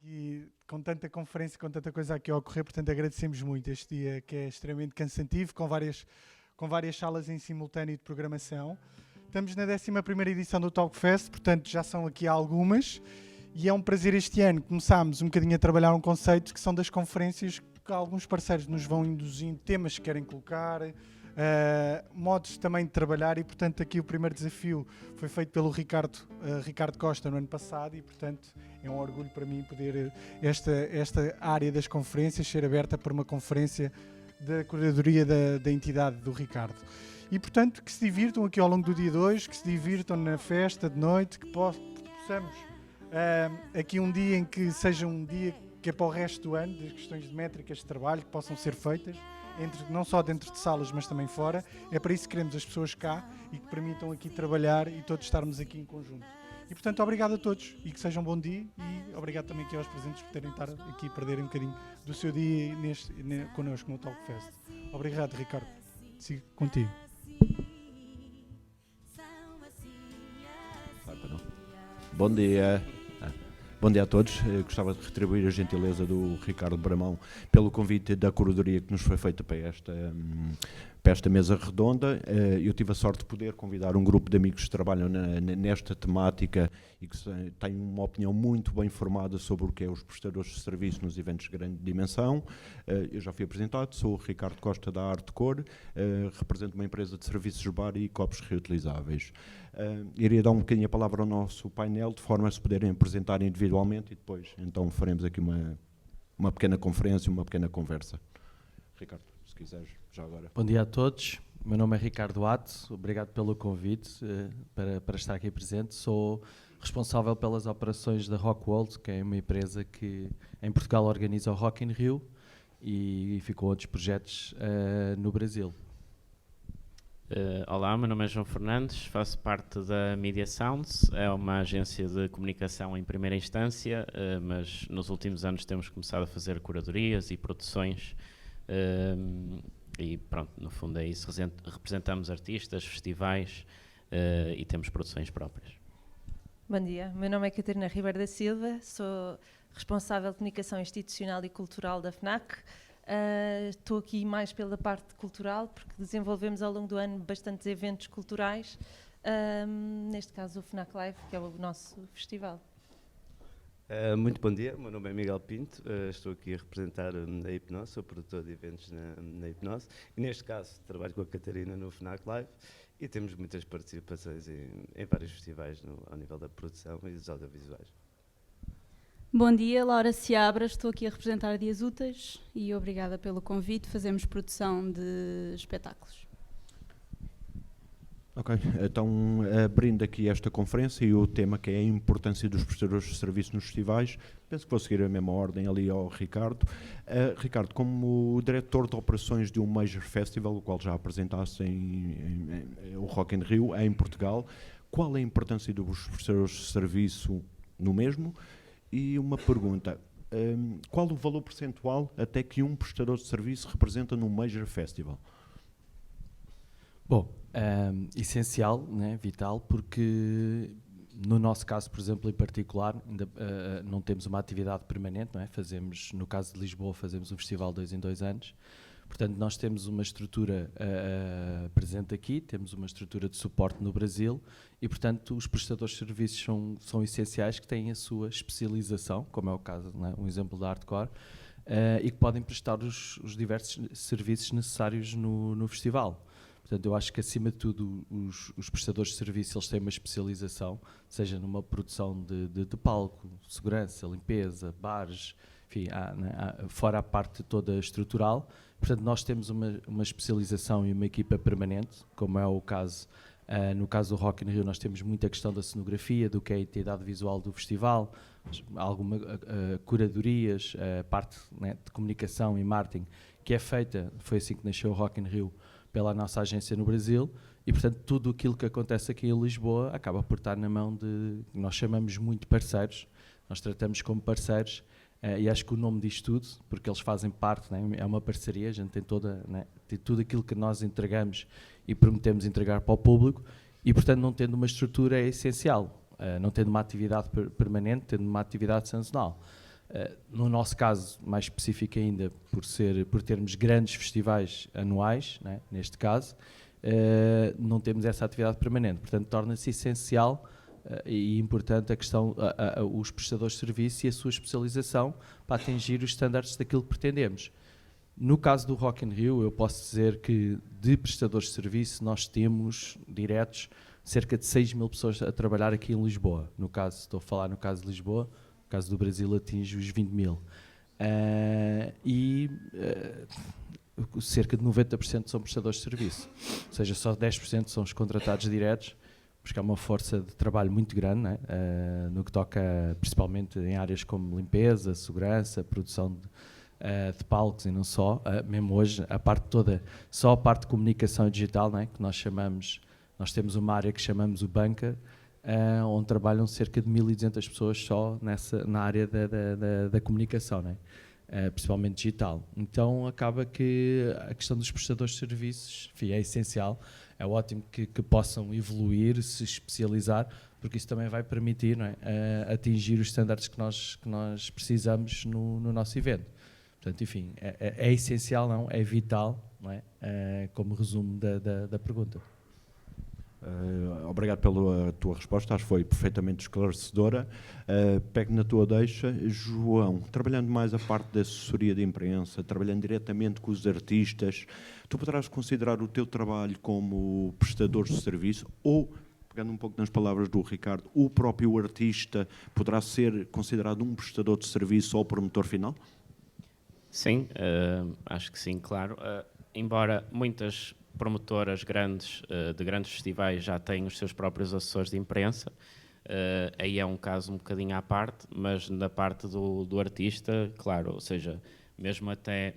aqui com tanta conferência, com tanta coisa aqui a ocorrer, portanto agradecemos muito este dia que é extremamente cansativo, com várias salas em simultâneo de programação. Estamos na 11ª edição do Talkfest, portanto já são aqui algumas, e é um prazer este ano começarmos um bocadinho a trabalhar um conceito que são das conferências, que alguns parceiros nos vão induzindo, temas que querem colocar, modos também de trabalhar, e portanto aqui o primeiro desafio foi feito pelo Ricardo Costa no ano passado, e portanto é um orgulho para mim poder esta área das conferências ser aberta por uma conferência da curadoria da entidade do Ricardo. E portanto que se divirtam aqui ao longo do dia 2, que se divirtam na festa de noite, que possamos aqui um dia em que seja um dia que é para o resto do ano, das questões de métricas de trabalho que possam ser feitas, não só dentro de salas, mas também fora. É para isso que queremos as pessoas cá e que permitam aqui trabalhar e todos estarmos aqui em conjunto. E portanto, obrigado a todos e que seja um bom dia, e obrigado também aqui aos presentes por terem estado aqui a perderem um bocadinho do seu dia connosco no Talkfest. Obrigado, Ricardo. Sigo contigo. Bom dia. Bom dia a todos. Eu gostava de retribuir a gentileza do Ricardo Bramão pelo convite da curadoria que nos foi feito para esta mesa redonda. Eu tive a sorte de poder convidar um grupo de amigos que trabalham nesta temática e que têm uma opinião muito bem formada sobre o que é os prestadores de serviço nos eventos de grande dimensão. Eu já fui apresentado, sou o Ricardo Costa da Artcor, represento uma empresa de serviços bar e copos reutilizáveis. Iria dar um bocadinho a palavra ao nosso painel, de forma a se poderem apresentar individualmente, e depois então faremos aqui uma pequena conferência, uma pequena conversa. Ricardo, se quiseres, já agora. Bom dia a todos, meu nome é Ricardo Ato, obrigado pelo convite para estar aqui presente. Sou responsável pelas operações da Rockworld, que é uma empresa que em Portugal organiza o Rock in Rio e ficou outros projetos no Brasil. Olá, meu nome é João Fernandes, faço parte da Media Sounds, é uma agência de comunicação em primeira instância, mas nos últimos anos temos começado a fazer curadorias e produções, e pronto, no fundo é isso, representamos artistas, festivais e temos produções próprias. Bom dia, meu nome é Catarina Ribeiro da Silva, sou responsável de comunicação institucional e cultural da FNAC. Estou aqui mais pela parte cultural, porque desenvolvemos ao longo do ano bastantes eventos culturais, neste caso o FNAC Live, que é o nosso festival. Muito bom dia, meu nome é Miguel Pinto, estou aqui a representar a Hipnose, sou produtor de eventos na Hipnose, e neste caso trabalho com a Catarina no FNAC Live, e temos muitas participações em vários festivais ao nível da produção e dos audiovisuais. Bom dia, Laura Seabra, estou aqui a representar a Dias Úteis e obrigada pelo convite. Fazemos produção de espetáculos. Ok, então abrindo aqui esta conferência e o tema que é a importância dos prestadores de serviço nos festivais, penso que vou seguir a mesma ordem ali ao Ricardo. Ricardo, como diretor de operações de um Major Festival, o qual já apresentasse o Rock in Rio, em Portugal, qual é a importância dos prestadores de serviço no mesmo? E uma pergunta, qual o valor percentual até que um prestador de serviço representa num Major Festival? Bom, essencial, né, vital, porque no nosso caso, por exemplo, em particular, ainda, não temos uma atividade permanente, não é? Fazemos, no caso de Lisboa, fazemos um festival 2 em 2 anos. Portanto, nós temos uma estrutura presente aqui, temos uma estrutura de suporte no Brasil e, portanto, os prestadores de serviços são essenciais, que têm a sua especialização, como é o caso, né, um exemplo da Artcore, e que podem prestar os diversos serviços necessários no festival. Portanto, eu acho que, acima de tudo, os prestadores de serviço eles têm uma especialização, seja numa produção de palco, segurança, limpeza, bares, enfim, fora a parte toda estrutural. Portanto, nós temos uma especialização e uma equipa permanente, como é o caso, no caso do Rock in Rio, nós temos muita questão da cenografia, do que é a identidade visual do festival, alguma curadorias, parte, né, de comunicação e marketing, que é feita, foi assim que nasceu o Rock in Rio, pela nossa agência no Brasil, e portanto tudo aquilo que acontece aqui em Lisboa acaba por estar na mão de, nós chamamos muito parceiros, nós tratamos como parceiros, e acho que o nome diz tudo, porque eles fazem parte, né, é uma parceria, a gente tem tem tudo aquilo que nós entregamos e prometemos entregar para o público, e portanto não tendo uma estrutura é essencial, não tendo uma atividade permanente, tendo uma atividade sazonal. No nosso caso, mais específico ainda, por termos grandes festivais anuais, né, neste caso, não temos essa atividade permanente. Portanto, torna-se essencial e importante a questão, os prestadores de serviço e a sua especialização para atingir os estándares daquilo que pretendemos. No caso do Rock in Rio, eu posso dizer que de prestadores de serviço nós temos diretos cerca de 6 mil pessoas a trabalhar aqui em Lisboa. No caso, estou a falar no caso de Lisboa, no caso do Brasil atinge os 20 mil. Cerca de 90% são prestadores de serviço, ou seja, só 10% são os contratados diretos, porque há uma força de trabalho muito grande, né? No que toca principalmente em áreas como limpeza, segurança, produção de palcos e não só, mesmo hoje, a parte toda, só a parte de comunicação digital, né? Que nós temos uma área que chamamos o Bunker, onde trabalham cerca de 1.200 pessoas só na área da comunicação, né? Principalmente digital. Então acaba que a questão dos prestadores de serviços, enfim, é essencial, é ótimo que possam evoluir, se especializar, porque isso também vai permitir, não é, atingir os estándares que nós precisamos no nosso evento. Portanto, enfim, é essencial, não, é vital, não é? Como resumo da pergunta. Obrigado pela tua resposta, acho que foi perfeitamente esclarecedora. Pego na tua deixa. João, trabalhando mais a parte da assessoria de imprensa, trabalhando diretamente com os artistas, tu poderás considerar o teu trabalho como prestador de serviço ou, pegando um pouco nas palavras do Ricardo, o próprio artista poderá ser considerado um prestador de serviço ou promotor final? Sim, acho que sim, claro. Embora muitas promotoras grandes, de grandes festivais, já têm os seus próprios assessores de imprensa, aí é um caso um bocadinho à parte, mas na parte do artista, claro, ou seja, mesmo até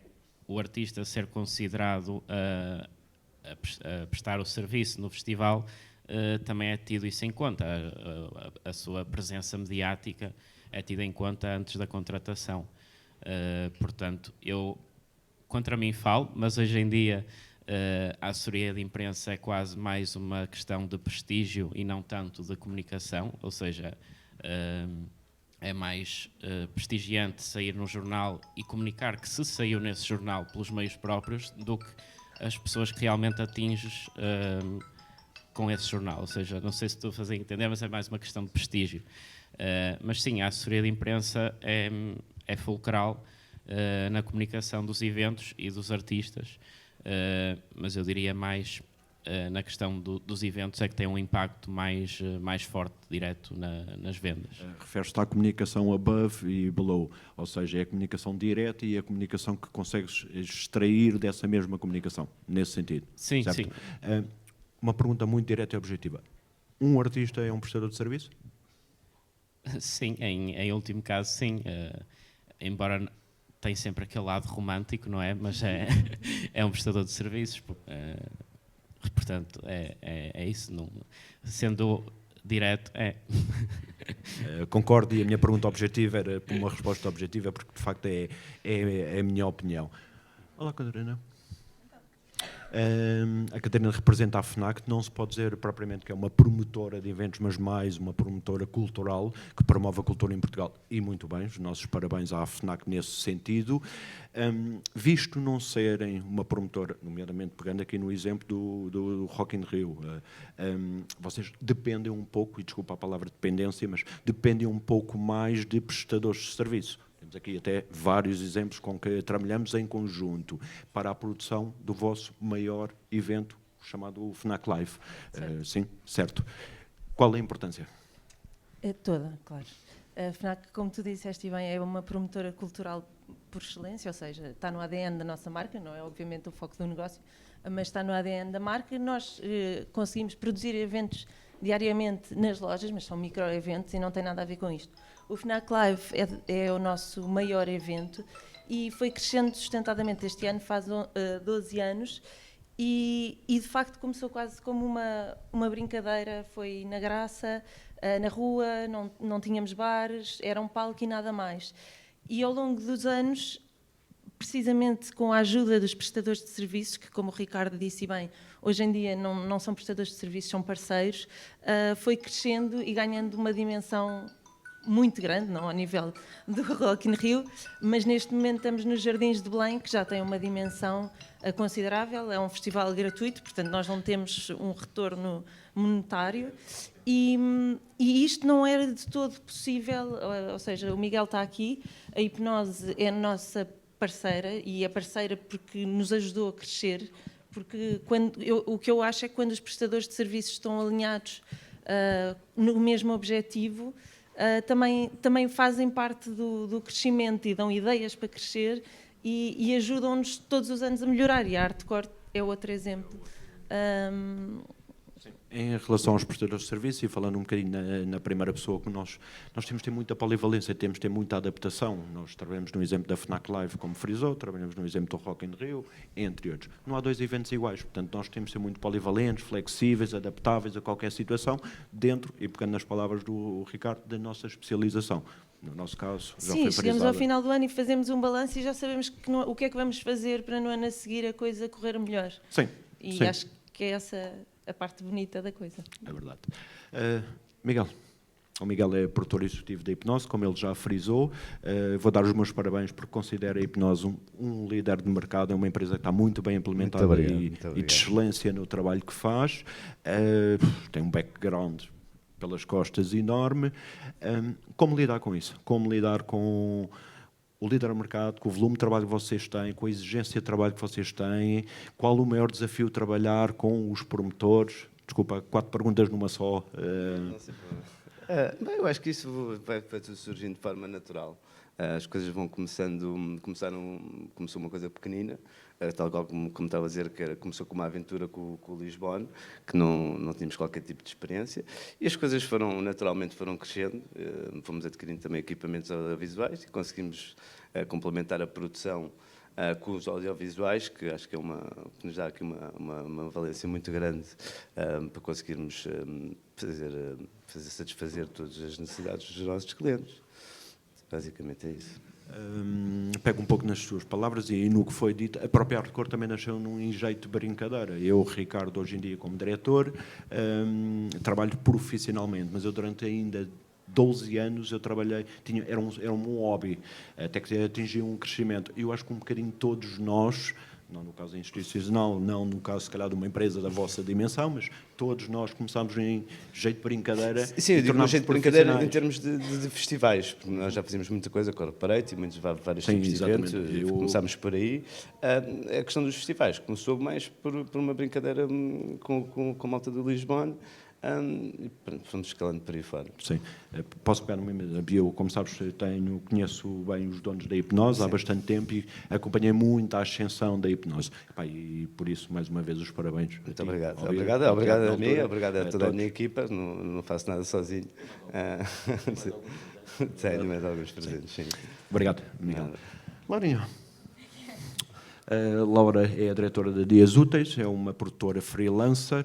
o artista ser considerado a prestar o serviço no festival, também é tido isso em conta, a sua presença mediática é tida em conta antes da contratação. Portanto, eu contra mim falo, mas hoje em dia a assessoria de imprensa é quase mais uma questão de prestígio e não tanto de comunicação, ou seja, é mais prestigiante sair no jornal e comunicar que se saiu nesse jornal pelos meios próprios do que as pessoas que realmente atinges com esse jornal. Ou seja, não sei se estou a fazer entender, mas é mais uma questão de prestígio. Mas sim, a assessoria de imprensa é fulcral na comunicação dos eventos e dos artistas. Mas eu diria mais na questão dos eventos é que tem um impacto mais forte, direto nas vendas. Refere-se à comunicação above e below, ou seja, é a comunicação direta e a comunicação que consegues extrair dessa mesma comunicação, nesse sentido. Sim, certo? sim. Uma pergunta muito direta e objetiva. Um artista é um prestador de serviço? Sim, em último caso, sim. Embora tem sempre aquele lado romântico, não é? Mas é um prestador de serviços. Portanto, é isso. Não, sendo direto, é. Concordo, e a minha pergunta objetiva era uma resposta objetiva, porque de facto é a minha opinião. Olá, Catarina. A Catarina representa a FNAC, não se pode dizer propriamente que é uma promotora de eventos, mas mais uma promotora cultural que promove a cultura em Portugal. E muito bem, os nossos parabéns à FNAC nesse sentido. Visto não serem uma promotora, nomeadamente pegando aqui no exemplo do Rock in Rio, vocês dependem um pouco, e desculpa a palavra dependência, mas dependem um pouco mais de prestadores de serviço. Temos aqui até vários exemplos com que trabalhamos em conjunto para a produção do vosso maior evento, chamado FNAC Live. Sim, certo. Qual é a importância? É toda, claro. A FNAC, como tu disseste bem, é uma promotora cultural por excelência, ou seja, está no ADN da nossa marca, não é obviamente o foco do negócio, mas está no ADN da marca. Nós conseguimos produzir eventos diariamente nas lojas, mas são micro-eventos e não tem nada a ver com isto. O FNAC Live é o nosso maior evento e foi crescendo sustentadamente. Este ano faz 12 anos e de facto começou quase como uma brincadeira, foi na graça, na rua, não tínhamos bares, era um palco e nada mais. E ao longo dos anos, precisamente com a ajuda dos prestadores de serviços, que como o Ricardo disse bem, hoje em dia não são prestadores de serviços, são parceiros, foi crescendo e ganhando uma dimensão muito grande, não ao nível do Rock in Rio, mas neste momento estamos nos Jardins de Belém, que já tem uma dimensão considerável, é um festival gratuito, portanto nós não temos um retorno monetário e isto não era de todo possível, ou seja, o Miguel está aqui, a Hipnose é a nossa parceira e é parceira porque nos ajudou a crescer, porque o que eu acho é que quando os prestadores de serviços estão alinhados no mesmo objetivo, também fazem parte do crescimento e dão ideias para crescer e ajudam-nos todos os anos a melhorar, e a Artcore é outro exemplo. Em relação aos prestadores de serviço, e falando um bocadinho na primeira pessoa, que nós temos de ter muita polivalência, temos de ter muita adaptação. Nós trabalhamos no exemplo da FNAC Live, como frisou, trabalhamos no exemplo do Rock in Rio, entre outros. Não há dois eventos iguais, portanto nós temos de ser muito polivalentes, flexíveis, adaptáveis a qualquer situação, dentro, e pegando nas palavras do Ricardo, da nossa especialização. No nosso caso, já Sim, foi chegamos ao final do ano e fazemos um balanço e já sabemos o que é que vamos fazer para no ano a seguir a coisa correr melhor. Sim. E sim. acho que é essa a parte bonita da coisa. É verdade. Miguel. O Miguel é produtor executivo da Hipnose, como ele já frisou. Vou dar os meus parabéns porque considero a Hipnose um líder de mercado, é uma empresa que está muito bem implementada e de excelência no trabalho que faz. Tem um background pelas costas enorme. Como lidar com isso? Como lidar com o líder do mercado, com o volume de trabalho que vocês têm, com a exigência de trabalho que vocês têm? Qual o maior desafio de trabalhar com os promotores? Desculpa, 4 perguntas numa só. Não sei bem, eu acho que isso vai tudo surgindo de forma natural. As coisas vão começou uma coisa pequenina, tal como estava a dizer, começou com uma aventura com o Lisbon, que não tínhamos qualquer tipo de experiência, e as coisas naturalmente foram crescendo, fomos adquirindo também equipamentos audiovisuais e conseguimos complementar a produção com os audiovisuais, que acho que que nos dá aqui uma valência muito grande para conseguirmos satisfazer todas as necessidades dos nossos clientes. Basicamente é isso. Pego um pouco nas suas palavras e no que foi dito, a própria Artcore também nasceu num jeito de brincadeira. Eu, Ricardo, hoje em dia como diretor, trabalho profissionalmente, mas eu durante ainda 12 anos eu trabalhei, era um hobby, até que atingi um crescimento. Eu acho que um bocadinho todos nós, não no caso institucional, não no caso se calhar de uma empresa da vossa dimensão, mas todos nós começámos em jeito de brincadeira. Sim, eu digo um jeito de brincadeira em termos de festivais, porque nós já fazíamos muita coisa, corporate e vários tipos de eventos, começámos por aí. A questão dos festivais começou mais por uma brincadeira com a malta do Lisbon, e fomos escalando por aí fora. Sim, posso pegar numa mesa. Eu, como sabes, conheço bem os donos da Hipnose. Sim. Há bastante tempo e acompanhei muito a ascensão da Hipnose. E por isso, mais uma vez, os parabéns. Muito obrigado. Obrigado a mim, obrigado a toda a minha equipa. Não faço nada sozinho. Tenho mais alguns presentes, sim. Obrigado, Miguel. Laurinha. A Laura é a diretora da Dias Úteis, é uma produtora freelancer,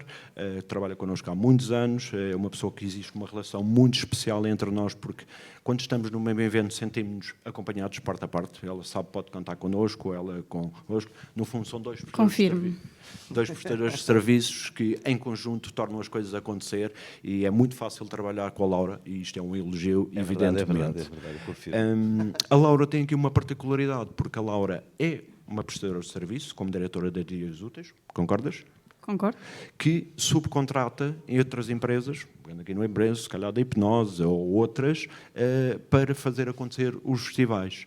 trabalha connosco há muitos anos, é uma pessoa que existe uma relação muito especial entre nós, porque quando estamos no mesmo evento sentimos-nos acompanhados parte a parte. Ela sabe, pode contar connosco, ela connosco. No fundo são dois prestadores de serviços que em conjunto tornam as coisas a acontecer, e é muito fácil trabalhar com a Laura, e isto é um elogio, evidentemente. É verdade, confirmo. A Laura tem aqui uma particularidade, porque a Laura é uma prestadora de serviço, como diretora da Dias Úteis, concordas? Concordo. Que subcontrata em outras empresas, aqui no empresa, se calhar da Hipnose ou outras, para fazer acontecer os festivais.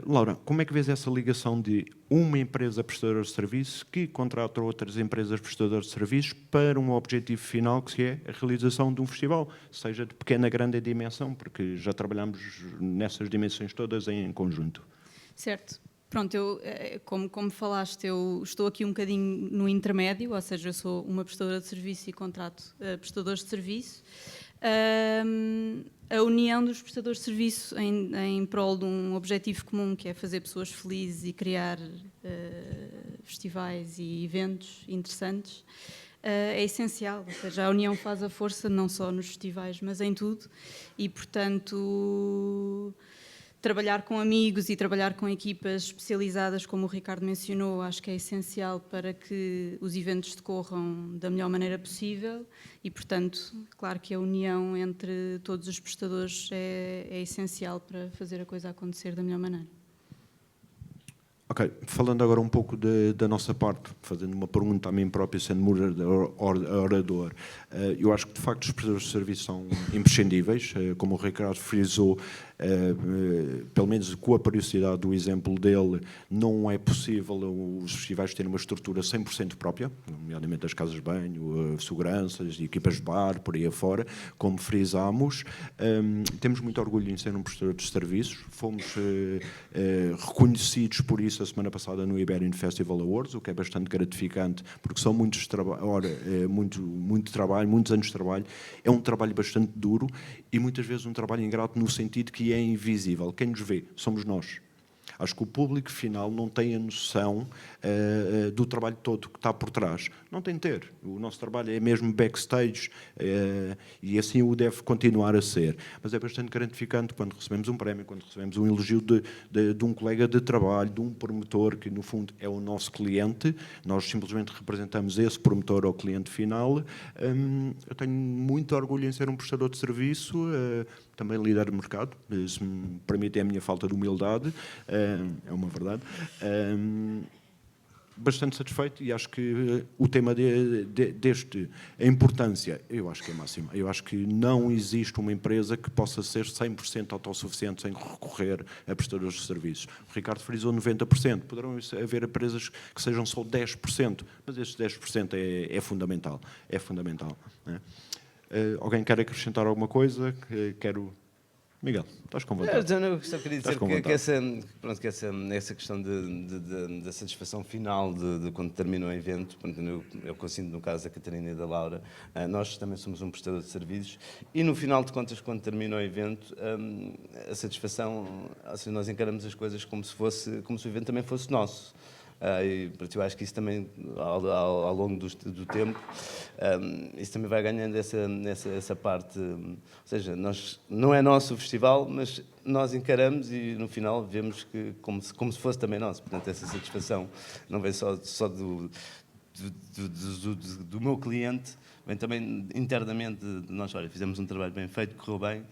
Laura, como é que vês essa ligação de uma empresa prestadora de serviço que contrata outras empresas prestadoras de serviços para um objetivo final, que é a realização de um festival, seja de pequena, grande dimensão, porque já trabalhamos nessas dimensões todas em conjunto. Certo. Pronto, como falaste, eu estou aqui um bocadinho no intermédio, ou seja, eu sou uma prestadora de serviço e contrato prestadores de serviço. A união dos prestadores de serviço em prol de um objetivo comum, que é fazer pessoas felizes e criar festivais e eventos interessantes, é essencial. Ou seja, a união faz a força, não só nos festivais, mas em tudo. E, portanto, trabalhar com amigos e trabalhar com equipas especializadas, como o Ricardo mencionou, acho que é essencial para que os eventos decorram da melhor maneira possível e, portanto, claro que a união entre todos os prestadores é essencial para fazer a coisa acontecer da melhor maneira. Ok, falando agora um pouco da nossa parte, fazendo uma pergunta a mim próprio, sendo orador, eu acho que de facto os prestadores de serviço são imprescindíveis, como o Ricardo frisou, pelo menos com a periodicidade do exemplo dele, não é possível os festivais terem uma estrutura 100% própria, nomeadamente as casas de banho, seguranças, equipas de bar, por aí afora, como frisámos. Temos muito orgulho em ser um prestador de serviços, fomos reconhecidos por isso a semana passada no Iberian Festival Awards, o que é bastante gratificante, porque são muito trabalho, muitos anos de trabalho, é um trabalho bastante duro e muitas vezes um trabalho ingrato no sentido que é invisível. Quem nos vê somos nós. Acho que o público final não tem a noção do trabalho todo que está por trás. Não tem de ter. O nosso trabalho é mesmo backstage e assim o deve continuar a ser. Mas é bastante gratificante quando recebemos um prémio, quando recebemos um elogio de um colega de trabalho, de um promotor que, no fundo, é o nosso cliente. Nós simplesmente representamos esse promotor ao cliente final. Eu tenho muito orgulho em ser um prestador de serviço, também líder de mercado. Se me permite, é a minha falta de humildade. É uma verdade. Bastante satisfeito e acho que o tema a importância, eu acho que é máxima. Eu acho que não existe uma empresa que possa ser 100% autossuficiente sem recorrer a prestadores de serviços. O Ricardo frisou 90%. Poderão haver empresas que sejam só 10%, mas esses 10% é fundamental. É fundamental. Né? Alguém quer acrescentar alguma coisa? Miguel, estás com vontade. Eu só queria dizer que essa questão da satisfação final de quando termina o evento, eu consinto no caso da Catarina e da Laura, nós também somos um prestador de serviços e no final de contas, quando termina o evento, a satisfação, assim, nós encaramos as coisas como se o evento também fosse nosso. E eu acho que isso também, ao longo do tempo, isso também vai ganhando essa parte. Ou seja, não é nosso o festival, mas nós encaramos e no final vemos que como se fosse também nosso. Portanto, essa satisfação não vem só do meu cliente, vem também internamente de nós. Olha, fizemos um trabalho bem feito, correu bem.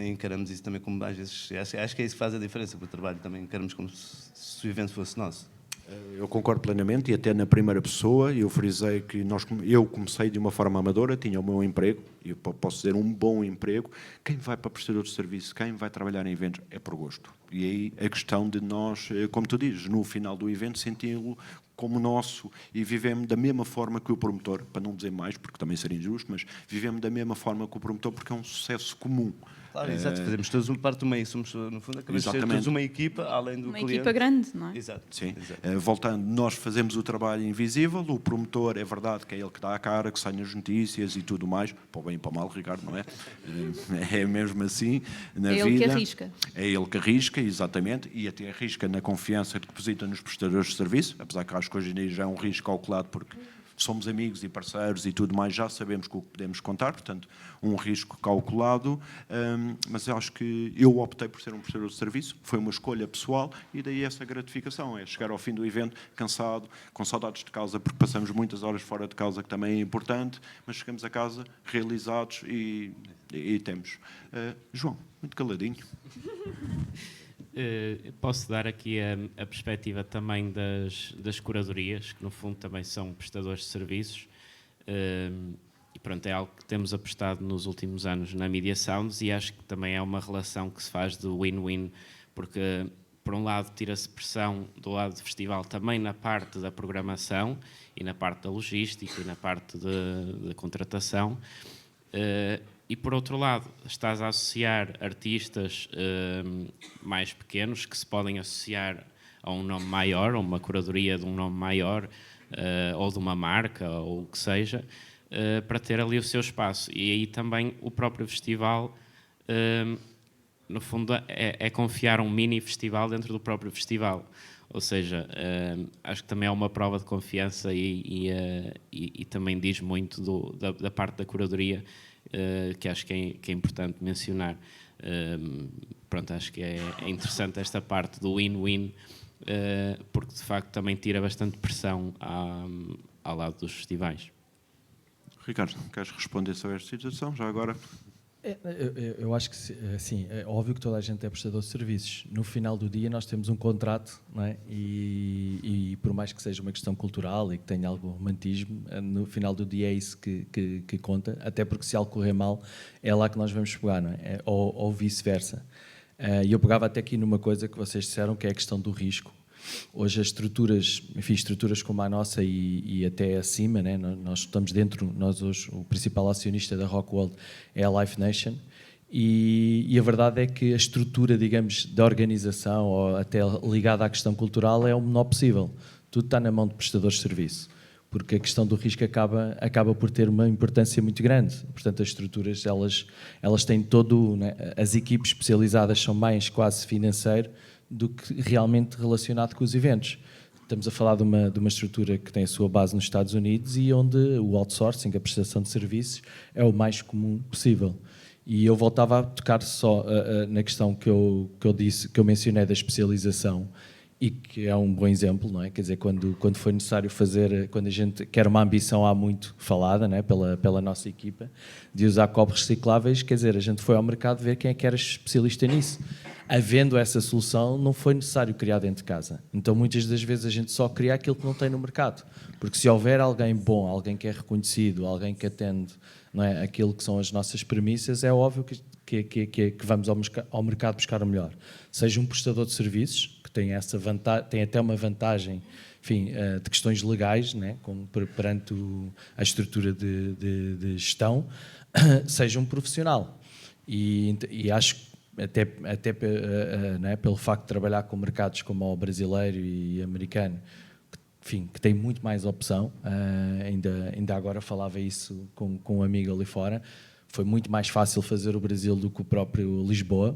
Encaramos isso também como, às vezes, acho que é isso que faz a diferença para o trabalho. Também encaramos como se o evento fosse nosso. Eu concordo plenamente e até na primeira pessoa eu frisei que eu comecei de uma forma amadora, tinha o meu emprego, e eu posso dizer um bom emprego. Quem vai para prestador de serviço, quem vai trabalhar em eventos é por gosto. E aí a questão de nós, como tu dizes, no final do evento senti-lo como nosso e vivemos da mesma forma que o promotor, para não dizer mais, porque também seria injusto, mas vivemos da mesma forma que o promotor porque é um sucesso comum. Claro, exato, fazemos todos parte do meio, somos no fundo todos uma equipa, além do cliente. Uma equipa grande, não é? Exato. Sim, exato. Voltando, nós fazemos o trabalho invisível, o promotor é verdade que é ele que dá a cara, que sai nas notícias e tudo mais, para o bem e para o mal, Ricardo, não é? É mesmo assim na vida. É ele que arrisca. É ele que arrisca, exatamente, e até arrisca na confiança que deposita nos prestadores de serviço, apesar que acho que hoje em dia já é um risco calculado porque somos amigos e parceiros e tudo mais, já sabemos com o que podemos contar, portanto, um risco calculado, mas eu acho que eu optei por ser um prestador de serviço, foi uma escolha pessoal e daí essa gratificação, é chegar ao fim do evento cansado, com saudades de casa, porque passamos muitas horas fora de casa, que também é importante, mas chegamos a casa realizados e temos. João, muito caladinho. Posso dar aqui a perspectiva também das curadorias, que no fundo também são prestadores de serviços, e pronto, é algo que temos apostado nos últimos anos na Media Sounds e acho que também é uma relação que se faz de win-win, porque por um lado tira-se pressão do lado do festival também na parte da programação e na parte da logística e na parte de contratação, e por outro lado estás a associar artistas mais pequenos que se podem associar a um nome maior, a uma curadoria de um nome maior, ou de uma marca, ou o que seja, para ter ali o seu espaço. E aí também o próprio festival, no fundo, é confiar um mini festival dentro do próprio festival. Ou seja, acho que também é uma prova de confiança e também diz muito da parte da curadoria, que acho que é importante mencionar. Pronto, acho que é interessante esta parte do win-win, porque de facto também tira bastante pressão ao lado dos festivais. Ricardo, queres responder sobre esta situação já agora? Eu acho que sim, é óbvio que toda a gente é prestador de serviços. No final do dia nós temos um contrato, não é? E por mais que seja uma questão cultural e que tenha algum romantismo, no final do dia é isso que conta, até porque se algo correr mal é lá que nós vamos pegar, não é? Ou vice-versa. E eu pegava até aqui numa coisa que vocês disseram, que é a questão do risco. Hoje as estruturas, enfim, estruturas como a nossa e até acima, né? Nós estamos dentro, nós hoje, o principal acionista da Rockworld é a Live Nation, e a verdade é que a estrutura, digamos, da organização ou até ligada à questão cultural é o menor possível. Tudo está na mão de prestadores de serviço, porque a questão do risco acaba por ter uma importância muito grande. Portanto, as estruturas, elas têm todo, né? As equipes especializadas são mais quase financeiro do que realmente relacionado com os eventos. Estamos a falar de uma estrutura que tem a sua base nos Estados Unidos e onde o outsourcing, a prestação de serviços, é o mais comum possível. E eu voltava a tocar só na questão que eu mencionei da especialização, e que é um bom exemplo, não é? Quer dizer, quando foi necessário fazer, quando a gente quer uma ambição há muito falada, não é? pela nossa equipa, de usar copos recicláveis, quer dizer, a gente foi ao mercado ver quem é que era especialista nisso. Havendo essa solução, não foi necessário criar dentro de casa. Então, muitas das vezes, a gente só cria aquilo que não tem no mercado. Porque se houver alguém bom, alguém que é reconhecido, alguém que atende, não é, aquilo que são as nossas premissas, é óbvio que vamos ao mercado buscar o melhor. Seja um prestador de serviços, que tem até uma vantagem, enfim, de questões legais, né, como perante a estrutura de gestão, seja um profissional. E acho que até né, pelo facto de trabalhar com mercados como o brasileiro e americano, enfim, que tem muito mais opção, ainda agora falava isso com um amigo ali fora, foi muito mais fácil fazer o Brasil do que o próprio Lisboa,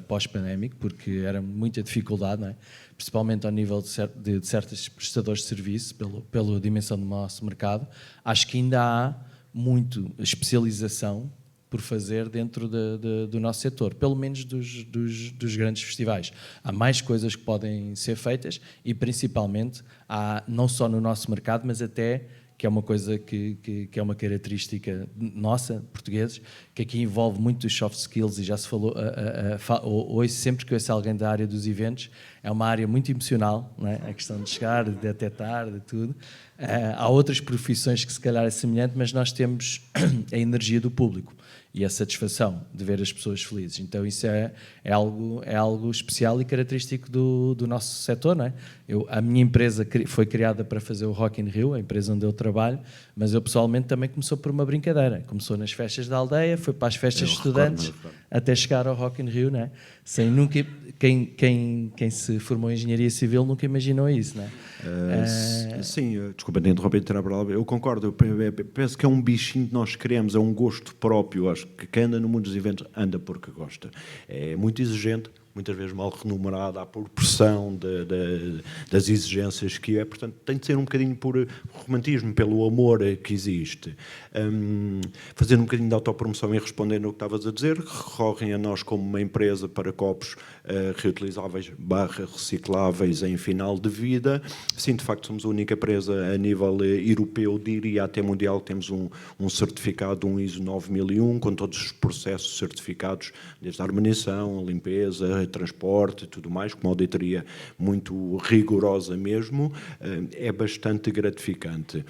pós-pandémico, porque era muita dificuldade, não é? Principalmente ao nível de certos prestadores de serviço, pela dimensão do nosso mercado. Acho que ainda há muito especialização por fazer dentro do nosso setor, pelo menos dos grandes festivais. Há mais coisas que podem ser feitas e, principalmente, há, não só no nosso mercado, mas até, que é uma coisa que é uma característica nossa, portugueses, que aqui envolve muito os soft skills, e já se falou, hoje sempre que eu ouço alguém da área dos eventos, é uma área muito emocional, não é? A questão de chegar, de até tarde, de tudo. Há outras profissões que se calhar é semelhante, mas nós temos a energia do público e a satisfação de ver as pessoas felizes. Então isso é algo especial e característico do nosso setor, não é? A minha empresa foi criada para fazer o Rock in Rio, a empresa onde eu trabalho, mas eu pessoalmente também começou por uma brincadeira. Começou nas festas da aldeia, foi para as festas de estudantes, até chegar ao Rock in Rio, não é? Sem nunca... Quem se formou em engenharia civil nunca imaginou isso, não é? Sim, desculpa de interromper, eu concordo, eu penso que é um bichinho que nós queremos, é um gosto próprio, acho que quem anda no mundo dos eventos anda porque gosta. É muito exigente, muitas vezes mal remunerada, por pressão das exigências que é, portanto tem de ser um bocadinho por romantismo, pelo amor que existe. Fazer um bocadinho de autopromoção e respondendo ao que estavas a dizer, recorrem a nós como uma empresa para copos reutilizáveis / recicláveis em final de vida. Sim, de facto somos a única empresa a nível europeu, diria até mundial, temos um certificado, um ISO 9001, com todos os processos certificados, desde a harmonização, a limpeza, transporte, tudo mais, com uma auditoria muito rigorosa mesmo. É bastante gratificante.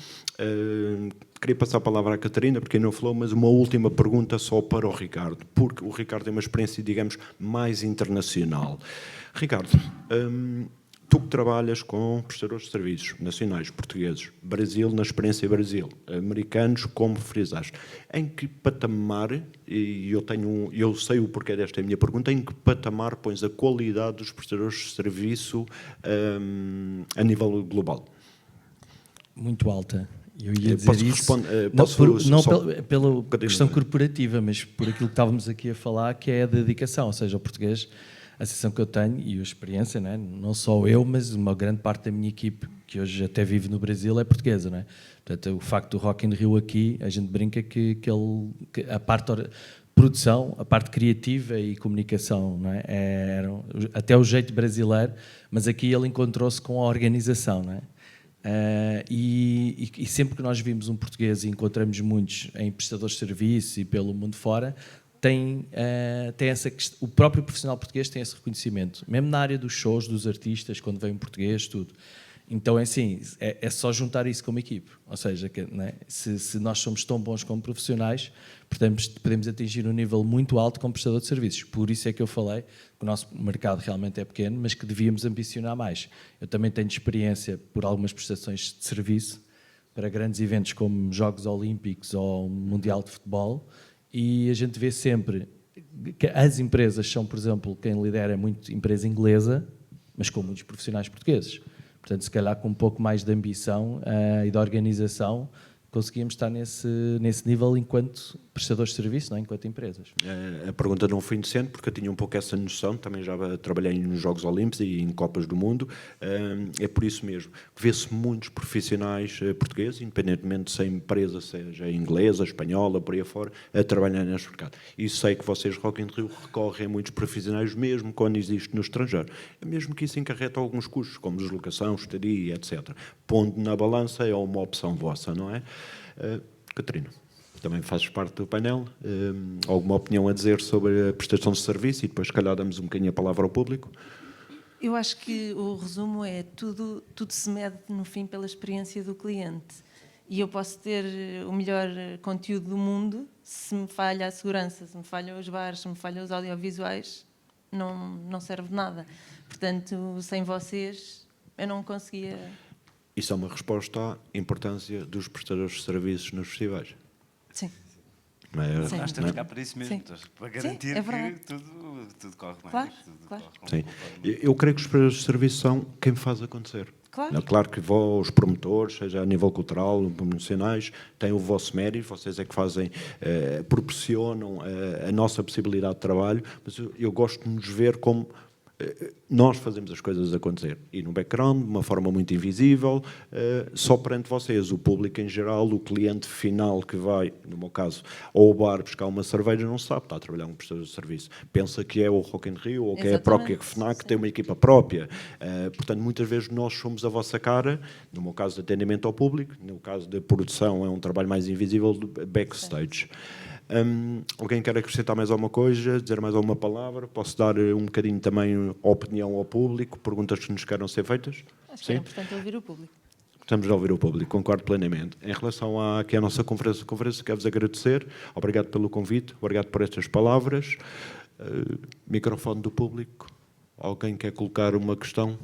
Queria passar a palavra à Catarina, porque não falou, mas uma última pergunta só para o Ricardo, porque o Ricardo tem uma experiência, digamos, mais internacional. Ricardo, tu que trabalhas com prestadores de serviços nacionais, portugueses, Brasil, na experiência Brasil, americanos, como frisaste, em que patamar, e eu sei o porquê desta minha pergunta, em que patamar pões a qualidade dos prestadores de serviço a nível global? Muito alta. Eu ia dizer isso, pela questão corporativa, mas por aquilo que estávamos aqui a falar, que é a dedicação, ou seja, o português, a sensação que eu tenho e a experiência, não só eu, mas uma grande parte da minha equipe, que hoje até vive no Brasil, é portuguesa. Não é? Portanto, o facto do Rock in Rio aqui, a gente brinca que a parte produção, a parte criativa e comunicação, não é? Até o jeito brasileiro, mas aqui ele encontrou-se com a organização, não é? E sempre que nós vimos um português, e encontramos muitos em prestadores de serviço e pelo mundo fora, tem o próprio profissional português tem esse reconhecimento, mesmo na área dos shows, dos artistas, quando vem um português, tudo. Então é assim, é só juntar isso como equipe, ou seja, não é? Se nós somos tão bons como profissionais, podemos atingir um nível muito alto como prestador de serviços. Por isso é que eu falei que o nosso mercado realmente é pequeno, mas que devíamos ambicionar mais. Eu também tenho experiência por algumas prestações de serviço para grandes eventos como Jogos Olímpicos ou Mundial de Futebol, e a gente vê sempre que as empresas são, por exemplo, quem lidera é muito empresa inglesa, mas com muitos profissionais portugueses. Portanto, se calhar com um pouco mais de ambição e de organização, conseguíamos estar nesse nível enquanto prestadores de serviço, não é? Enquanto empresas. A pergunta não foi indecente, porque eu tinha um pouco essa noção, também já trabalhei nos Jogos Olímpicos e em Copas do Mundo, é por isso mesmo. Vê-se muitos profissionais portugueses, independentemente de ser empresa, seja inglesa, espanhola, por aí afora, a trabalhar neste mercado. E sei que vocês, Rock in Rio, recorrem a muitos profissionais, mesmo quando existe no estrangeiro. Mesmo que isso encarreta alguns custos, como deslocação, estadia, etc. Pondo na balança, é uma opção vossa, não é? Catarina, também fazes parte do painel. Alguma opinião a dizer sobre a prestação de serviço? E depois, se calhar, damos um bocadinho a palavra ao público. Eu acho que o resumo é tudo se mede no fim pela experiência do cliente. E eu posso ter o melhor conteúdo do mundo, se me falha a segurança, se me falham os bares, se me falham os audiovisuais, não serve de nada. Portanto, sem vocês, eu não conseguia... Isso é uma resposta à importância dos prestadores de serviços nos festivais. Sim. Sim. Nós estamos cá para isso mesmo, para garantir que tudo corre bem. Claro, Corre sim. Eu creio que os prestadores de serviço são quem faz acontecer. Claro que os promotores, seja a nível cultural, promocionais, têm o vosso mérito, vocês é que fazem, proporcionam a nossa possibilidade de trabalho, mas eu gosto de nos ver como nós fazemos as coisas acontecer. E no background, de uma forma muito invisível, só perante vocês, o público em geral, o cliente final que vai, no meu caso, ao bar buscar uma cerveja, não sabe, está a trabalhar um prestador de serviço. Pensa que é o Rock in Rio ou que é a própria FNAC, que tem uma equipa própria. Portanto, muitas vezes nós somos a vossa cara, no meu caso de atendimento ao público, no caso de produção é um trabalho mais invisível do backstage. Alguém quer acrescentar mais alguma coisa, dizer mais alguma palavra? Posso dar um bocadinho também opinião ao público, perguntas que nos queiram ser feitas? Acho que é importante ouvir o público. Estamos a ouvir o público, concordo plenamente. Em relação à nossa conferência, quero-vos agradecer. Obrigado pelo convite, obrigado por estas palavras. Microfone do público. Alguém quer colocar uma questão?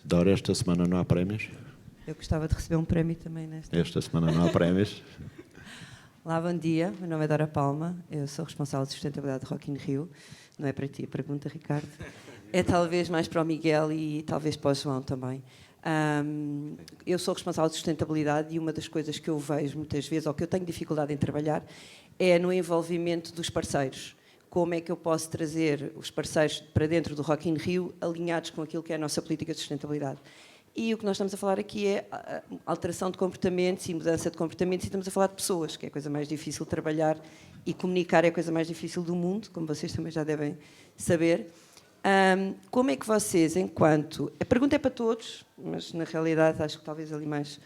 Dora, esta semana não há prémios? Eu gostava de receber um prémio também nesta. Esta semana não há prémios. Olá, bom dia. Meu nome é Dora Palma. Eu sou responsável de sustentabilidade de Rock in Rio. Não é para ti a pergunta, Ricardo. É talvez mais para o Miguel e talvez para o João também. Eu sou responsável de sustentabilidade e uma das coisas que eu vejo muitas vezes, ou que eu tenho dificuldade em trabalhar, é no envolvimento dos parceiros. Como é que eu posso trazer os parceiros para dentro do Rock in Rio alinhados com aquilo que é a nossa política de sustentabilidade? E o que nós estamos a falar aqui é a alteração de comportamentos e mudança de comportamentos, e estamos a falar de pessoas, que é a coisa mais difícil de trabalhar, e comunicar é a coisa mais difícil do mundo, como vocês também já devem saber. Como é que vocês, enquanto... A pergunta é para todos, mas na realidade acho que talvez ali mais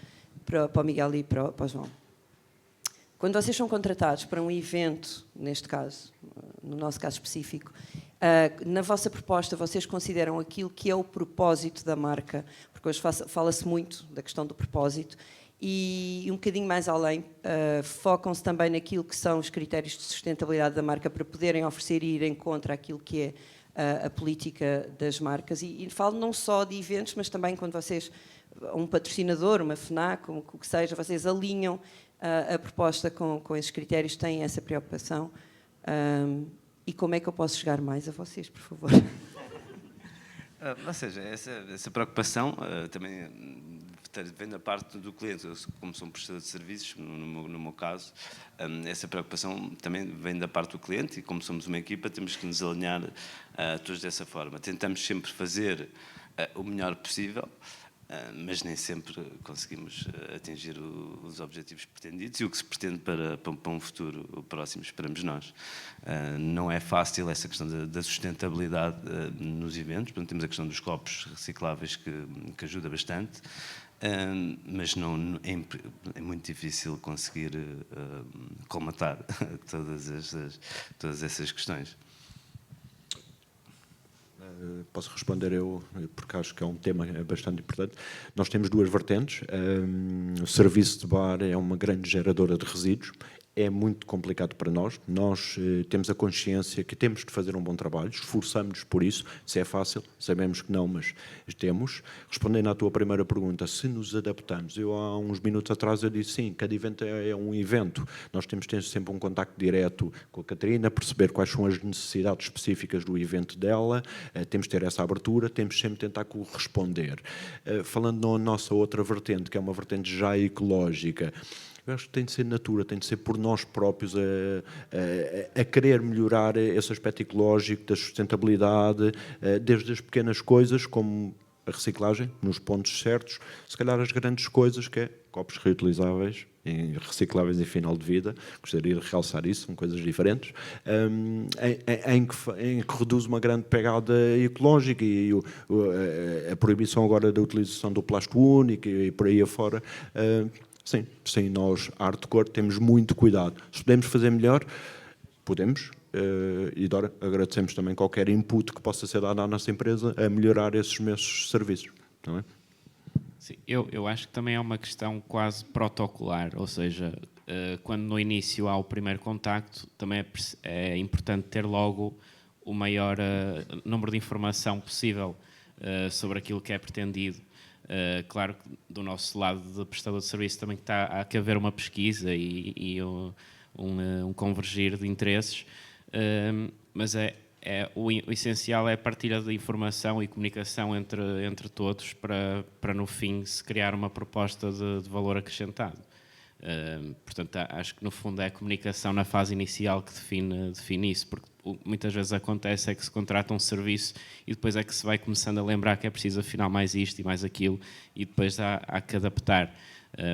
para o Miguel e para o João. Quando vocês são contratados para um evento, neste caso, no nosso caso específico, na vossa proposta vocês consideram aquilo que é o propósito da marca, porque hoje fala-se muito da questão do propósito, e um bocadinho mais além, focam-se também naquilo que são os critérios de sustentabilidade da marca para poderem oferecer e ir em contra aquilo que é a política das marcas. E falo não só de eventos, mas também quando vocês, um patrocinador, uma FNAC, o que seja, vocês alinham a proposta com esses critérios, têm essa preocupação. E como é que eu posso chegar mais a vocês, por favor? Ou seja, essa preocupação também vem da parte do cliente. Eu, como sou um prestador de serviços, no meu caso, essa preocupação também vem da parte do cliente, e como somos uma equipa, temos que nos alinhar todos dessa forma. Tentamos sempre fazer o melhor possível, mas nem sempre conseguimos atingir os objetivos pretendidos e o que se pretende para um futuro próximo, esperamos nós. Não é fácil essa questão da sustentabilidade nos eventos, portanto, temos a questão dos copos recicláveis que ajuda bastante, mas é muito difícil conseguir colmatar todas essas questões. Posso responder eu, porque acho que é um tema bastante importante. Nós temos duas vertentes. O serviço de bar é uma grande geradora de resíduos. É muito complicado para nós. Nós temos a consciência que temos de fazer um bom trabalho, esforçamos-nos por isso. Se é fácil, sabemos que não, mas temos. Respondendo à tua primeira pergunta, se nos adaptamos, eu há uns minutos atrás eu disse sim, cada evento é um evento. Nós temos de ter sempre um contacto direto com a Catarina, perceber quais são as necessidades específicas do evento dela, temos de ter essa abertura, temos sempre de tentar corresponder. Falando na nossa outra vertente, que é uma vertente já ecológica, eu acho que tem de ser natura, tem de ser por nós próprios a querer melhorar esse aspecto ecológico da sustentabilidade, desde as pequenas coisas, como a reciclagem, nos pontos certos, se calhar as grandes coisas, que é copos reutilizáveis, recicláveis em final de vida, gostaria de realçar isso, são coisas diferentes, em que reduz uma grande pegada ecológica e a proibição agora da utilização do plástico único e por aí afora. Sim, nós, hardcore, temos muito cuidado. Se podemos fazer melhor, podemos. E Dora, agradecemos também qualquer input que possa ser dado à nossa empresa a melhorar esses mesmos serviços. Não é? Sim, eu acho que também é uma questão quase protocolar, ou seja, quando no início há o primeiro contacto, também é importante ter logo o maior número de informação possível sobre aquilo que é pretendido. Claro que do nosso lado de prestador de serviço também há que haver uma pesquisa e um convergir de interesses, mas o essencial é a partilha de informação e comunicação entre todos para no fim se criar uma proposta de valor acrescentado. Portanto, acho que no fundo é a comunicação na fase inicial que define isso, porque muitas vezes acontece é que se contrata um serviço e depois é que se vai começando a lembrar que é preciso afinal mais isto e mais aquilo e depois há que adaptar.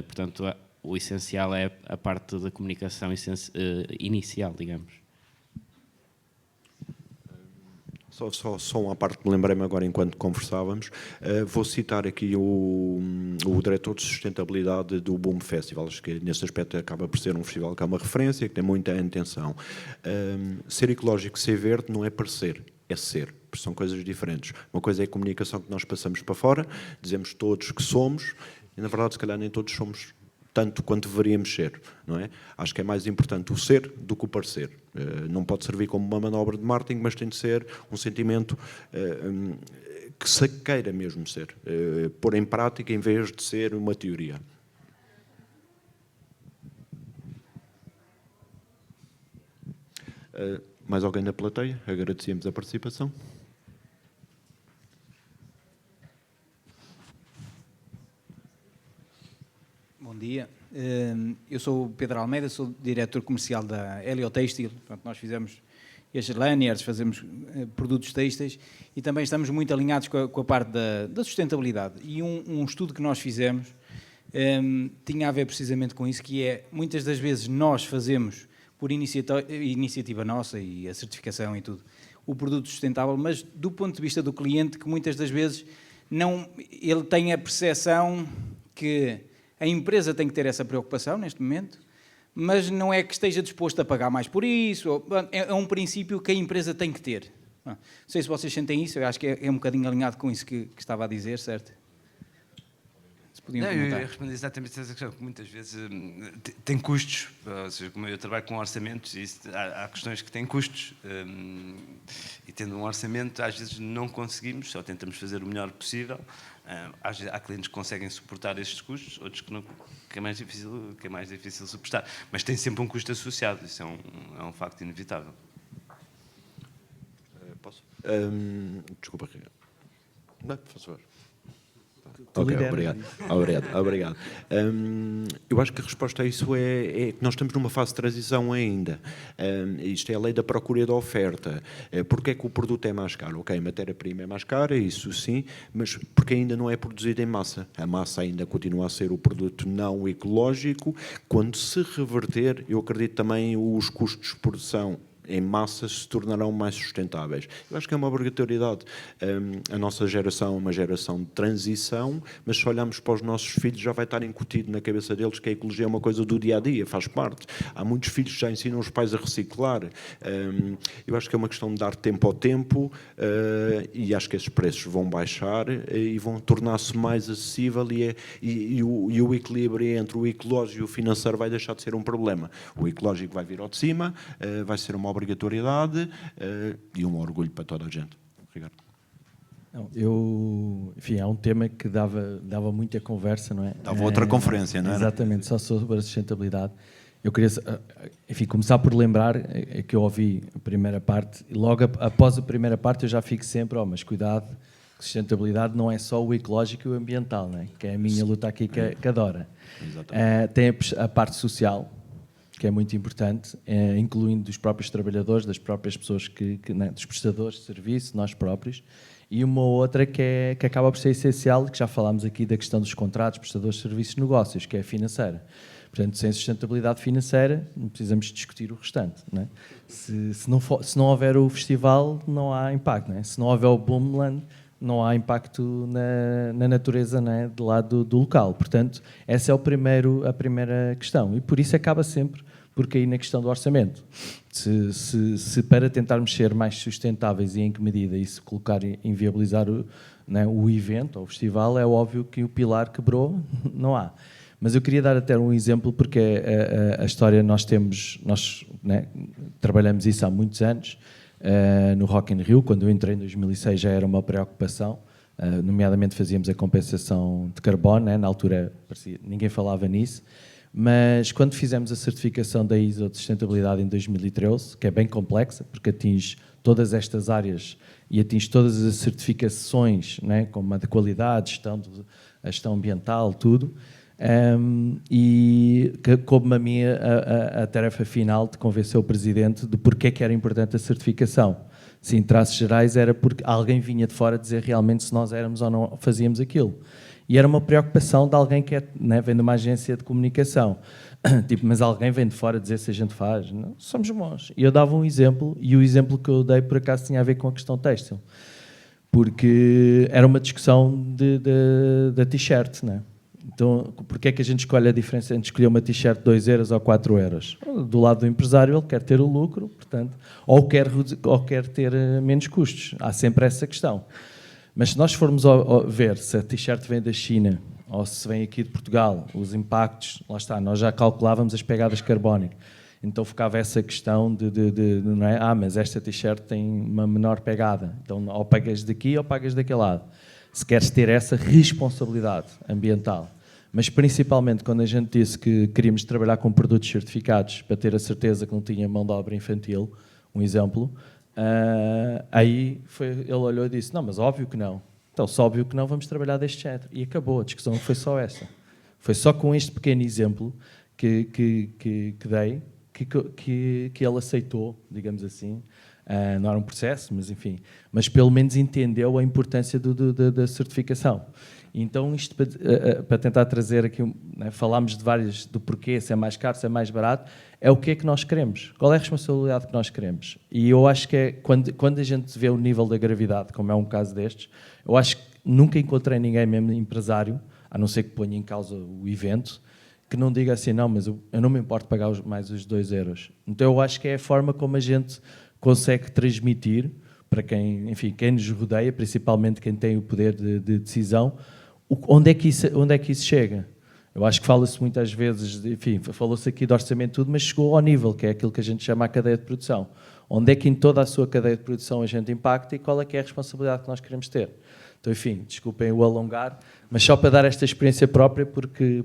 Portanto, o essencial é a parte da comunicação inicial, digamos. Só uma parte que lembrei-me agora enquanto conversávamos. Vou citar aqui o diretor de sustentabilidade do Boom Festival. Acho que nesse aspecto acaba por ser um festival que é uma referência, que tem muita atenção. Ser ecológico, ser verde, não é parecer, é ser. São coisas diferentes. Uma coisa é a comunicação que nós passamos para fora, dizemos todos que somos, e na verdade se calhar nem todos somos tanto quanto deveríamos ser, não é? Acho que é mais importante o ser do que o parecer. Não pode servir como uma manobra de marketing, mas tem de ser um sentimento que se queira mesmo ser, pôr em prática em vez de ser uma teoria. Mais alguém na plateia? Agradecemos a participação. Bom dia, eu sou o Pedro Almeida, sou diretor comercial da Helio Têxtil. Nós fizemos estes lanyards, fazemos produtos têxteis e também estamos muito alinhados com a parte da sustentabilidade. E um estudo que nós fizemos tinha a ver precisamente com isso, que é, muitas das vezes nós fazemos, por iniciativa nossa e a certificação e tudo, o produto sustentável, mas do ponto de vista do cliente, que muitas das vezes ele tem a percepção que a empresa tem que ter essa preocupação neste momento, mas não é que esteja disposto a pagar mais por isso. É um princípio que a empresa tem que ter. Não sei se vocês sentem isso, eu acho que é um bocadinho alinhado com isso que estava a dizer, certo? Se podiam comentar. Eu ia responder exatamente essa questão, que muitas vezes tem custos, ou seja, como eu trabalho com orçamentos, há questões que têm custos, e tendo um orçamento, às vezes não conseguimos, só tentamos fazer o melhor possível. Há clientes que conseguem suportar estes custos, outros que é mais difícil suportar, mas tem sempre um custo associado, isso é um facto inevitável. Posso? Desculpa, Ricardo. Não, por favor. tu Ok, lideras obrigado. Eu acho que a resposta a isso é que nós estamos numa fase de transição ainda. Isto é a lei da procura e da oferta. Porque é que o produto é mais caro? Ok, a matéria-prima é mais cara, isso sim, mas porque ainda não é produzido em massa. A massa ainda continua a ser o produto não ecológico. Quando se reverter, eu acredito também os custos de produção em massa se tornarão mais sustentáveis. Eu acho que é uma obrigatoriedade. A nossa geração é uma geração de transição, mas se olharmos para os nossos filhos já vai estar incutido na cabeça deles que a ecologia é uma coisa do dia-a-dia, faz parte. Há muitos filhos que já ensinam os pais a reciclar. Eu acho que é uma questão de dar tempo ao tempo e acho que esses preços vão baixar e vão tornar-se mais acessível e o equilíbrio entre o ecológico e o financeiro vai deixar de ser um problema. O ecológico vai vir ao de cima, vai ser uma obrigatoriedade e um orgulho para toda a gente. Ricardo. Enfim, é um tema que dava muita conversa, não é? Dava outra conferência, não é? Exatamente, só sobre a sustentabilidade. Eu queria, enfim, começar por lembrar que eu ouvi a primeira parte e logo após a primeira parte eu já fico sempre, mas cuidado, que sustentabilidade não é só o ecológico e o ambiental, não é? Que é a minha luta aqui que adora. Tem a parte social, que é muito importante, incluindo dos próprios trabalhadores, das próprias pessoas, dos prestadores de serviço, nós próprios, e uma outra que acaba por ser essencial, que já falámos aqui da questão dos contratos, prestadores de serviços, negócios, que é a financeira. Portanto, sem sustentabilidade financeira, não precisamos discutir o restante. Não é? Se não houver o festival, não há impacto. Não é? Se não houver o Boomland, não há impacto na natureza, não é? Do lado do local. Portanto, essa é a primeira questão. E por isso acaba sempre por cair na questão do orçamento. Se para tentarmos ser mais sustentáveis e em que medida isso colocar e inviabilizar o evento, ou o festival, é óbvio que o pilar quebrou, não há. Mas eu queria dar até um exemplo, porque a história nós trabalhamos isso há muitos anos, no Rock in Rio. Quando eu entrei em 2006 já era uma preocupação, nomeadamente fazíamos a compensação de carbono, né? Na altura ninguém falava nisso, mas quando fizemos a certificação da ISO de sustentabilidade em 2013, que é bem complexa, porque atinge todas estas áreas e atinge todas as certificações, né? Como a de qualidade, a gestão ambiental, tudo, e coube-me a mim a tarefa final de convencer o Presidente de porque é que era importante a certificação. Se em traços gerais era porque alguém vinha de fora dizer realmente se nós éramos ou não fazíamos aquilo. E era uma preocupação de alguém que vem de uma agência de comunicação. Mas alguém vem de fora dizer se a gente faz. Não, somos bons. E eu dava um exemplo, e o exemplo que eu dei por acaso tinha a ver com a questão têxtil. Porque era uma discussão da t-shirt, não é? Então, porque é que a gente escolhe a diferença entre escolher uma t-shirt de 2 euros ou 4 euros? Do lado do empresário, ele quer ter o lucro, portanto, ou quer ter menos custos. Há sempre essa questão. Mas se nós formos ver se a t-shirt vem da China ou se vem aqui de Portugal, os impactos, lá está, nós já calculávamos as pegadas carbónicas. Então ficava essa questão não é? Mas esta t-shirt tem uma menor pegada. Então ou pagas daqui ou pagas daquele lado. Se queres ter essa responsabilidade ambiental. Mas principalmente quando a gente disse que queríamos trabalhar com produtos certificados para ter a certeza que não tinha mão de obra infantil, um exemplo, aí ele olhou e disse, não, mas óbvio que não. Então, se óbvio que não, vamos trabalhar deste género. E acabou, a discussão foi só essa. Foi só com este pequeno exemplo que dei que ele aceitou, digamos assim. Não era um processo, mas enfim. Mas pelo menos entendeu a importância da certificação. Então, isto para tentar trazer aqui, né, falámos de vários, do porquê, se é mais caro, se é mais barato, é o que é que nós queremos. Qual é a responsabilidade que nós queremos? E eu acho que é, quando a gente vê o nível da gravidade, como é um caso destes, eu acho que nunca encontrei ninguém, mesmo empresário, a não ser que ponha em causa o evento, que não diga assim, não, mas eu não me importo pagar mais os 2 euros. Então, eu acho que é a forma como a gente consegue transmitir para quem nos rodeia, principalmente quem tem o poder de decisão, onde é que isso chega. Eu acho que fala-se muitas vezes, enfim, falou-se aqui de orçamento tudo, mas chegou ao nível, que é aquilo que a gente chama a cadeia de produção. Onde é que em toda a sua cadeia de produção a gente impacta e qual é que é a responsabilidade que nós queremos ter. Então, enfim, desculpem o alongar, mas só para dar esta experiência própria, porque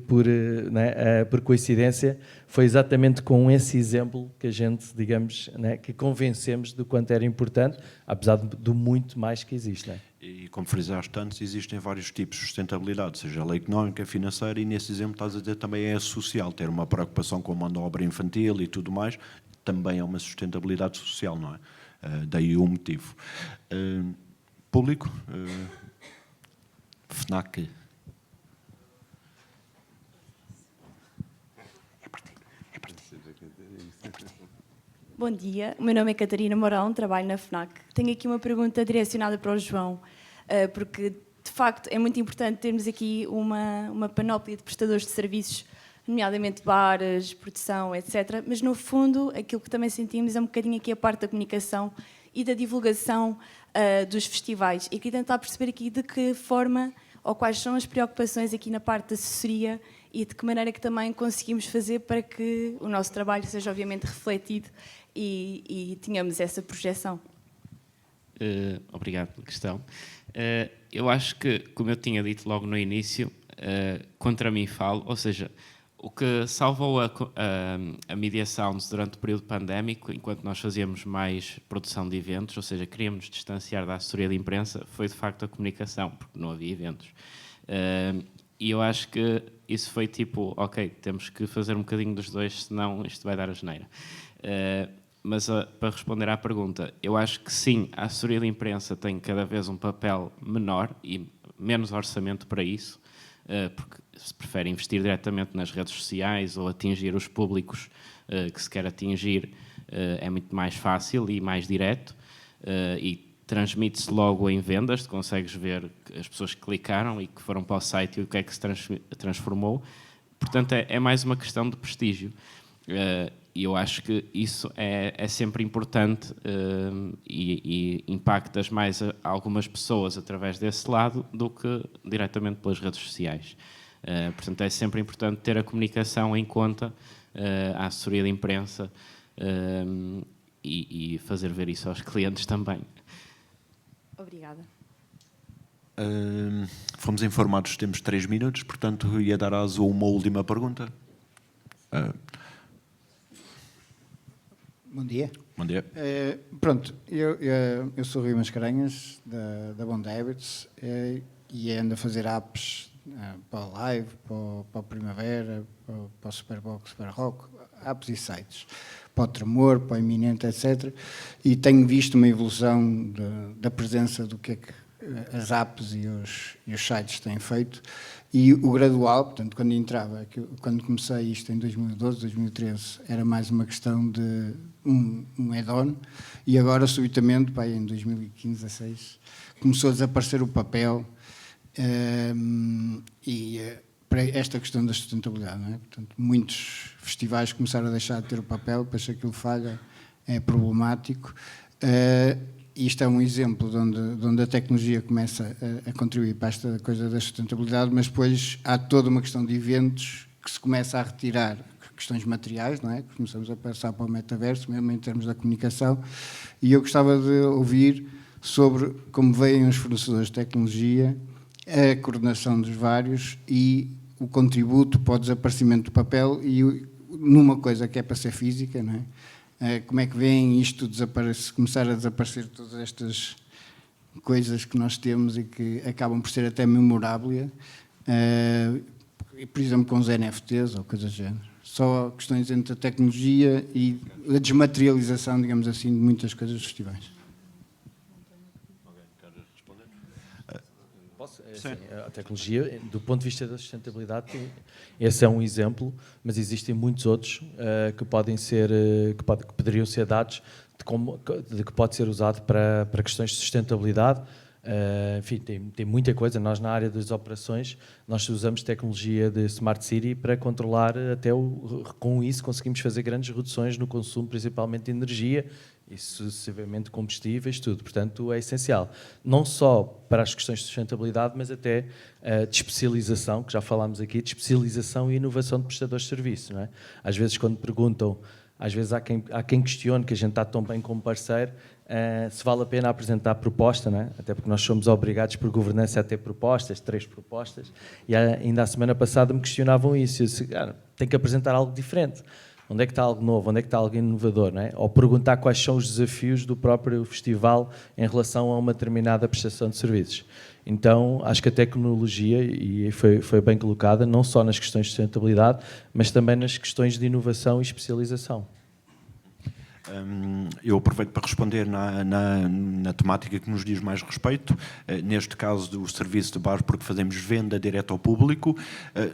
por coincidência foi exatamente com esse exemplo que a gente, digamos, né, que convencemos do quanto era importante, apesar do muito mais que existe. Né? E como frisaste antes, existem vários tipos de sustentabilidade, seja ela económica, financeira, e nesse exemplo estás a dizer também é social, ter uma preocupação com a mão de obra infantil e tudo mais, também é uma sustentabilidade social, não é? Daí o motivo. Público? FNAC. Bom dia, o meu nome é Catarina Mourão, trabalho na FNAC. Tenho aqui uma pergunta direcionada para o João, porque de facto é muito importante termos aqui uma panóplia de prestadores de serviços, nomeadamente bares, produção, etc. Mas no fundo aquilo que também sentimos é um bocadinho aqui a parte da comunicação e da divulgação dos festivais. E queria tentar perceber aqui de que forma ou quais são as preocupações aqui na parte da assessoria e de que maneira que também conseguimos fazer para que o nosso trabalho seja obviamente refletido e tenhamos essa projeção. Obrigado pela questão. Eu acho que, como eu tinha dito logo no início, contra mim falo, ou seja, o que salvou a Media Sounds durante o período pandémico, enquanto nós fazíamos mais produção de eventos, ou seja, queríamos nos distanciar da assessoria de imprensa, foi de facto a comunicação, porque não havia eventos. E eu acho que isso foi tipo, ok, temos que fazer um bocadinho dos dois, senão isto vai dar asneira. Mas para responder à pergunta, eu acho que sim, a assessoria de imprensa tem cada vez um papel menor e menos orçamento para isso, porque se prefere investir diretamente nas redes sociais ou atingir os públicos que se quer atingir, é muito mais fácil e mais direto, e transmite-se logo em vendas, tu consegues ver as pessoas que clicaram e que foram para o site e o que é que se transformou. Portanto, é mais uma questão de prestígio. E eu acho que isso é sempre importante e impactas mais algumas pessoas através desse lado do que diretamente pelas redes sociais. Portanto, é sempre importante ter a comunicação em conta, a assessoria de imprensa e fazer ver isso aos clientes também. Obrigada. Fomos informados que temos 3 minutos, portanto, ia dar aso a uma última pergunta. Bom dia. Bom dia. Pronto, eu sou Rui Mascarenhas, da Bond Habits, e ando a fazer apps para o Live, para o Primavera, para o Superbox, para o Rock, apps e sites, para o Tremor, para o Iminente, etc. E tenho visto uma evolução da presença do que é que as apps e os sites têm feito. E o gradual, portanto, quando comecei isto em 2012, 2013, era mais uma questão de um add-on, e agora, subitamente, em 2015, 2016, começou a desaparecer o papel para esta questão da sustentabilidade. Não é? Portanto, muitos festivais começaram a deixar de ter o papel, pois aquilo falha, é problemático. Isto é um exemplo de onde a tecnologia começa a contribuir para esta coisa da sustentabilidade, mas depois há toda uma questão de eventos que se começa a retirar questões materiais, não é? Começamos a passar para o metaverso, mesmo em termos da comunicação, e eu gostava de ouvir sobre como veem os fornecedores de tecnologia, a coordenação dos vários e o contributo para o desaparecimento do papel e numa coisa que é para ser física, não é? Como é que veem isto começar a desaparecer todas estas coisas que nós temos e que acabam por ser até memoráveis, por exemplo, com os NFTs ou coisas do género. Só questões entre a tecnologia e a desmaterialização, digamos assim, de muitas coisas dos festivais. Sim, a tecnologia, do ponto de vista da sustentabilidade, esse é um exemplo, mas existem muitos outros que poderiam ser dados de que pode ser usado para questões de sustentabilidade. Enfim, tem muita coisa. Nós, na área das operações, nós usamos tecnologia de Smart City para controlar com isso conseguimos fazer grandes reduções no consumo, principalmente de energia e sucessivamente combustíveis, tudo. Portanto, é essencial. Não só para as questões de sustentabilidade, mas até de especialização, que já falámos aqui, de especialização e inovação de prestadores de serviço. Não é? Às vezes, quando perguntam às vezes há quem questione que a gente está tão bem como parceiro, se vale a pena apresentar proposta, não é? Até porque nós somos obrigados por governança a ter propostas, 3 propostas, e ainda a semana passada me questionavam isso. Eu disse, tem que apresentar algo diferente. Onde é que está algo novo? Onde é que está algo inovador? Não é? Ou perguntar quais são os desafios do próprio festival em relação a uma determinada prestação de serviços. Então, acho que a tecnologia, e foi bem colocada, não só nas questões de sustentabilidade, mas também nas questões de inovação e especialização. Eu aproveito para responder na temática que nos diz mais respeito, neste caso do serviço de bar, porque fazemos venda direta ao público.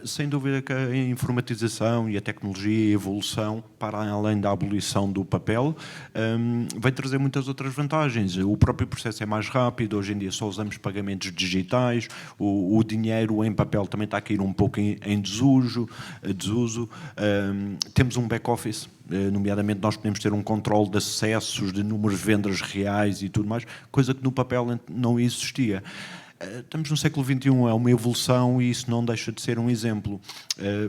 Sem dúvida que a informatização e a tecnologia e a evolução, para além da abolição do papel, vai trazer muitas outras vantagens. O próprio processo é mais rápido, hoje em dia só usamos pagamentos digitais, o dinheiro em papel também está a cair um pouco em desuso. Temos um back-office, nomeadamente nós podemos ter um controle de acessos, de números de vendas reais e tudo mais, coisa que no papel não existia. Estamos no século XXI, é uma evolução e isso não deixa de ser um exemplo.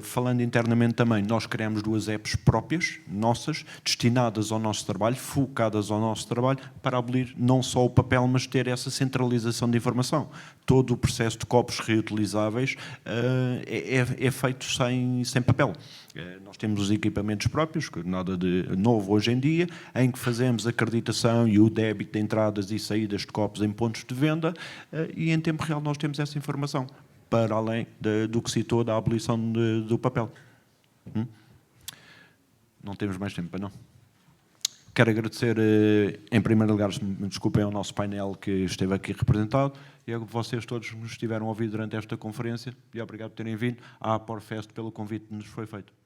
Falando internamente também, nós criamos 2 apps próprias, nossas, destinadas ao nosso trabalho, focadas ao nosso trabalho, para abolir não só o papel, mas ter essa centralização de informação. Todo o processo de copos reutilizáveis é feito sem papel. Nós temos os equipamentos próprios, nada de novo hoje em dia, em que fazemos a acreditação e o débito de entradas e saídas de copos em pontos de venda, e em tempo real nós temos essa informação, para além do que citou da abolição do papel. Não temos mais tempo, não? Quero agradecer, em primeiro lugar, se me desculpem, ao nosso painel que esteve aqui representado, e a vocês todos que nos estiveram a ouvir durante esta conferência, e obrigado por terem vindo, à Aporfest pelo convite que nos foi feito.